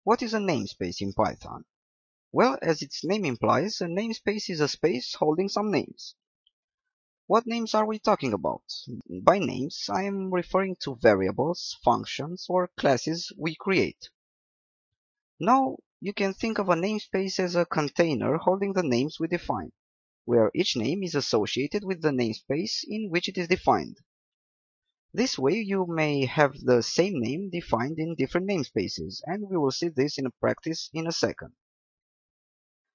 What is a namespace in Python? Well, as its name implies, a namespace is a space holding some names. What names are we talking about? By names, I am referring to variables, functions, or classes we create. Now, you can think of a namespace as a container holding the names we define, where each name is associated with the namespace in which it is defined. This way, you may have the same name defined in different namespaces, and we will see this in practice in a second.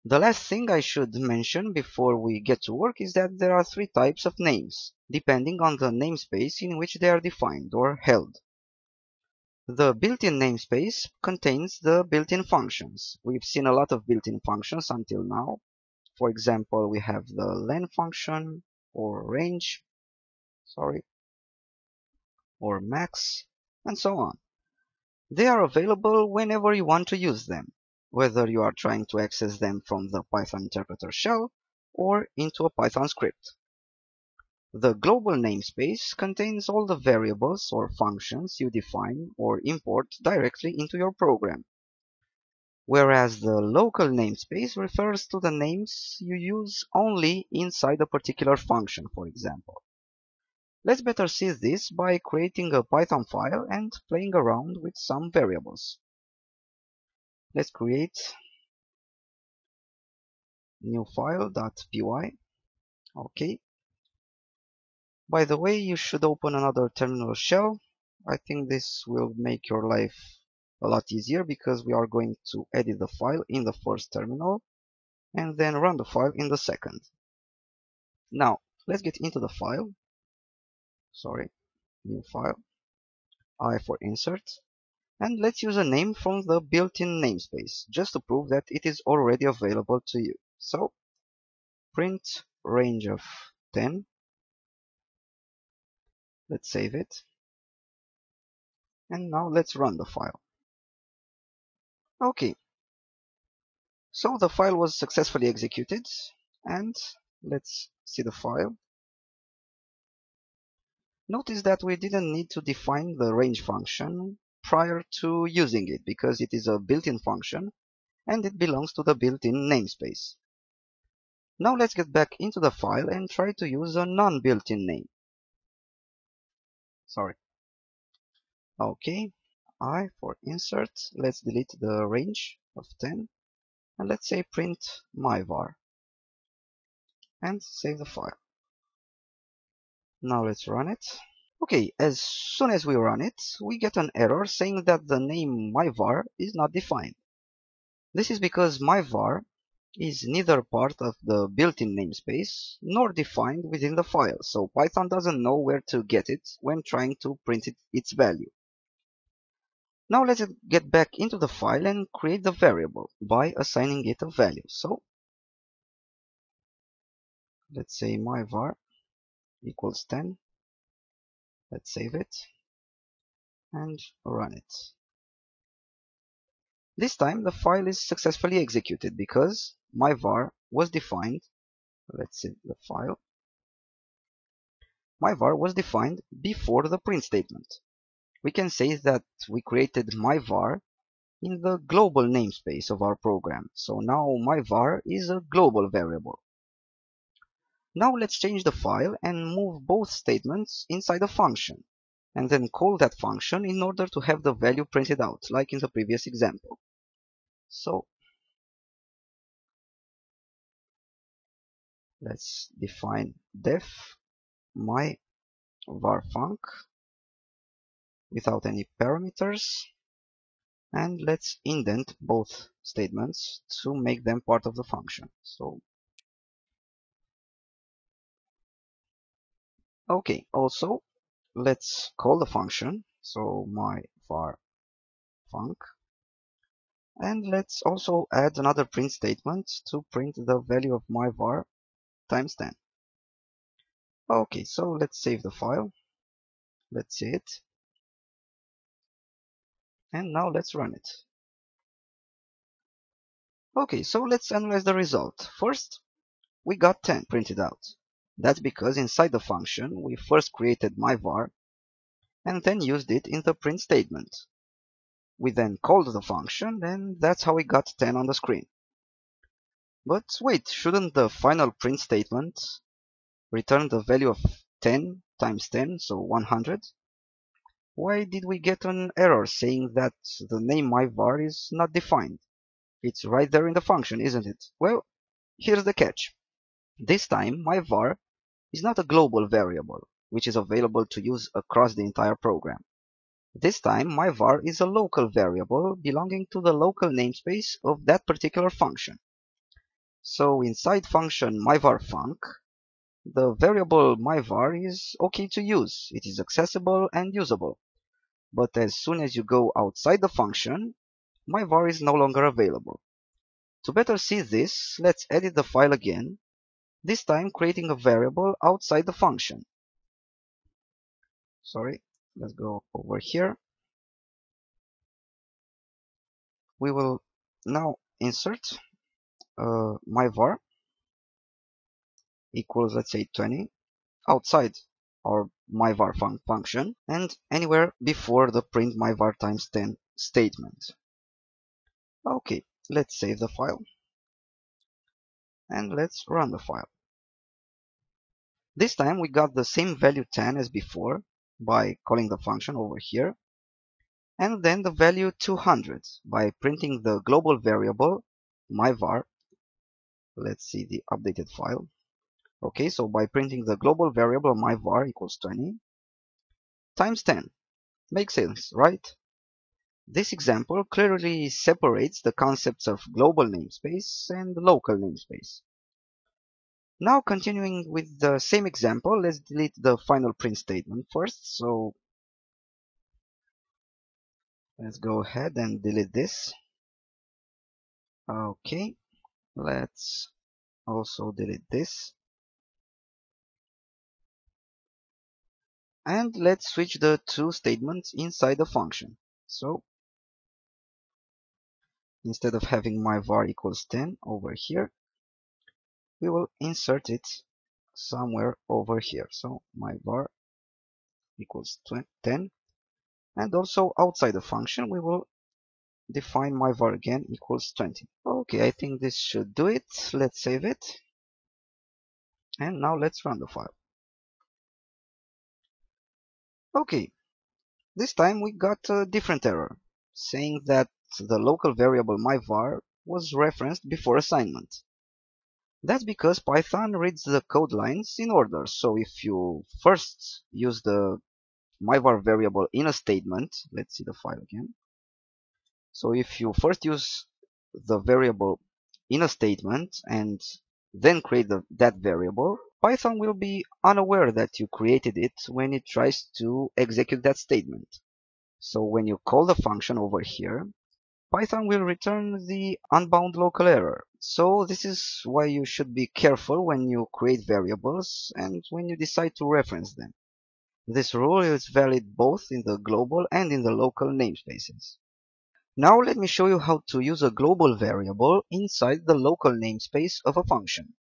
The last thing I should mention before we get to work is that there are three types of names, depending on the namespace in which they are defined or held. The built-in namespace contains the built-in functions. We've seen a lot of built-in functions until now. For example, we have the len function, or range, or max, and so on. They are available whenever you want to use them, whether you are trying to access them from the Python interpreter shell or into a Python script. The global namespace contains all the variables or functions you define or import directly into your program, whereas the local namespace refers to the names you use only inside a particular function, for example. Let's better see this by creating a Python file and playing around with some variables. Let's create new file.py. Okay. By the way, you should open another terminal shell. I think this will make your life a lot easier because we are going to edit the file in the first terminal and then run the file in the second. Now, let's get into the file. New file. I for insert. And let's use a name from the built-in namespace, just to prove that it is already available to you. So, print range of 10. Let's save it. And now let's run the file. Okay. So the file was successfully executed. And let's see the file. Notice that we didn't need to define the range function prior to using it because it is a built-in function and it belongs to the built-in namespace. Now let's get back into the file and try to use a non-built-in name. Okay, I for insert, let's delete the range of 10 and let's say print myvar and save the file. Now let's run it. Okay, as soon as we run it, we get an error saying that the name myvar is not defined. This is because myvar is neither part of the built-in namespace nor defined within the file, so Python doesn't know where to get it when trying to print its value. Now let's get back into the file and create the variable by assigning it a value. So let's say myvar equals 10. Let's save it and run it. This time the file is successfully executed because myvar was defined. Let's see the file. Myvar was defined before the print statement. We can say that we created myvar in the global namespace of our program. So now myvar is a global variable. Now let's change the file and move both statements inside a function, and then call that function in order to have the value printed out, like in the previous example. So let's define def myvarfunc without any parameters, and let's indent both statements to make them part of the function. So okay, also let's call the function, so myvarfunc, and let's also add another print statement to print the value of myvar times 10. Okay, so let's save the file. Let's see it. And now let's run it. Okay, so let's analyze the result. First, we got 10 printed out. That's because inside the function, we first created myvar and then used it in the print statement. We then called the function, and that's how we got 10 on the screen. But wait, shouldn't the final print statement return the value of 10 times 10, so 100? Why did we get an error saying that the name myvar is not defined? It's right there in the function, isn't it? Well, here's the catch. This time, myvar is not a global variable, which is available to use across the entire program. This time, myvar is a local variable belonging to the local namespace of that particular function. So inside function myvar_func, the variable myvar is okay to use. It is accessible and usable. But as soon as you go outside the function, myvar is no longer available. To better see this, let's edit the file again, this time creating a variable outside the function. Sorry, let's go over here. We will now insert myvar equals, let's say, 20 outside our myvar function and anywhere before the print myvar times 10 statement. Okay, let's save the file and let's run the file. This time we got the same value 10 as before by calling the function over here, and then the value 200 by printing the global variable myvar. Let's see the updated file. Okay, so by printing the global variable myvar equals 20 times 10. Makes sense, right? This example clearly separates the concepts of global namespace and local namespace. Now continuing with the same example, let's delete the final print statement first. So let's go ahead and delete this. Okay, let's also delete this. And let's switch the two statements inside the function. So instead of having myvar equals 10 over here, we will insert it somewhere over here. So myvar equals 10, and also outside the function we will define myvar again equals 20. Okay, I think this should do it. Let's save it, and now let's run the file. Okay, this time we got a different error saying that the local variable myvar was referenced before assignment. That's because Python reads the code lines in order. So if you first use the myvar variable in a statement, let's see the file again. So if you first use the variable in a statement and then create that variable, Python will be unaware that you created it when it tries to execute that statement. So when you call the function over here, Python will return the unbound local error. So this is why you should be careful when you create variables and when you decide to reference them. This rule is valid both in the global and in the local namespaces. Now let me show you how to use a global variable inside the local namespace of a function.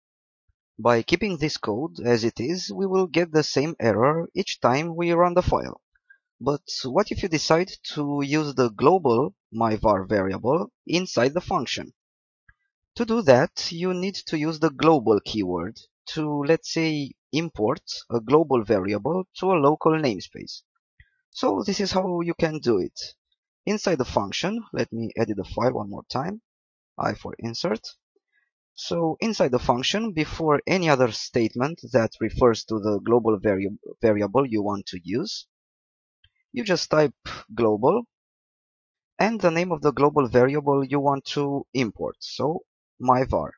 By keeping this code as it is, we will get the same error each time we run the file. But what if you decide to use the global myvar variable inside the function? To do that, you need to use the global keyword to, let's say, import a global variable to a local namespace. So this is how you can do it. Inside the function, let me edit the file one more time. I for insert. So inside the function, before any other statement that refers to the global variable you want to use, you just type global and the name of the global variable you want to import. So myvar.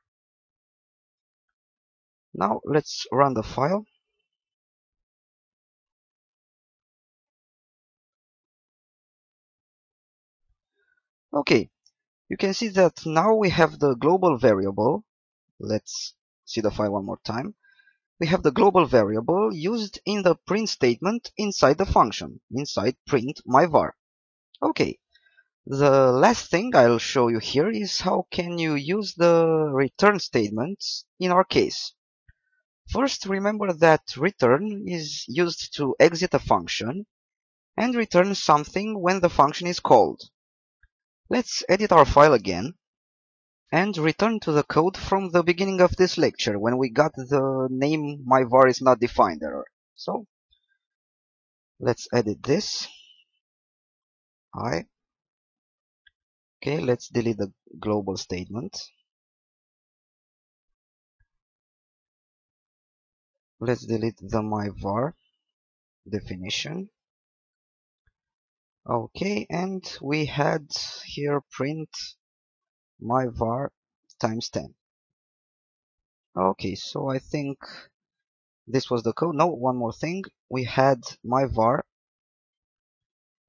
Now let's run the file. Okay, you can see that now we have the global variable. Let's see the file one more time. We have the global variable used in the print statement inside the function, inside print myvar. Okay, the last thing I'll show you here is how can you use the return statement in our case. First, remember that return is used to exit a function and return something when the function is called. Let's edit our file again and return to the code from the beginning of this lecture when we got the name my var is not defined error. So let's edit this. Okay, let's delete the global statement. Let's delete the my var definition. Okay, and we had here print my var times 10. Okay, so I think this was the code. No, one more thing. We had my var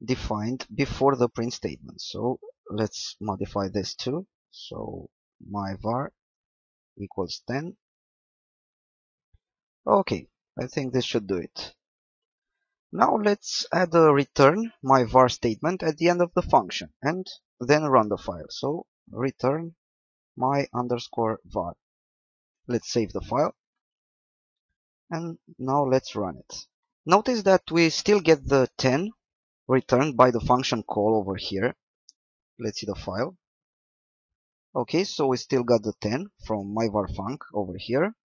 defined before the print statement. So let's modify this too. So my var equals 10. Okay, I think this should do it. Now let's add a return my var statement at the end of the function and then run the file. So return my underscore var. Let's save the file and now let's run it. Notice that we still get the 10 returned by the function call over here. Let's see the file. Okay, so we still got the 10 from myvarfunc over here.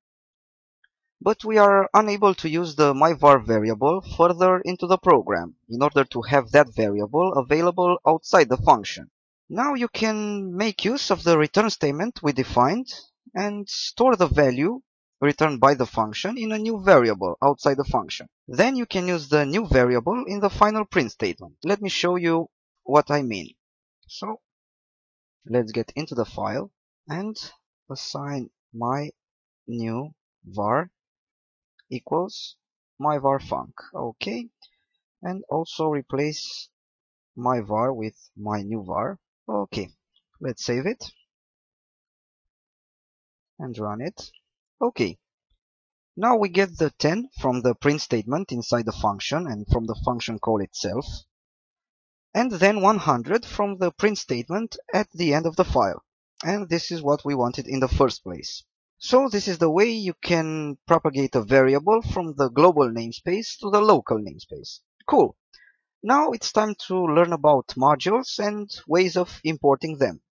But we are unable to use the myvar variable further into the program in order to have that variable available outside the function. Now you can make use of the return statement we defined and store the value returned by the function in a new variable outside the function. Then you can use the new variable in the final print statement. Let me show you what I mean. So let's get into the file and assign my new var equals myvarfunc. Okay, and also replace my var with my new var. Okay, let's save it and run it. Okay, now we get the 10 from the print statement inside the function and from the function call itself, and then 100 from the print statement at the end of the file. And this is what we wanted in the first place. So this is the way you can propagate a variable from the global namespace to the local namespace. Cool. Now it's time to learn about modules and ways of importing them.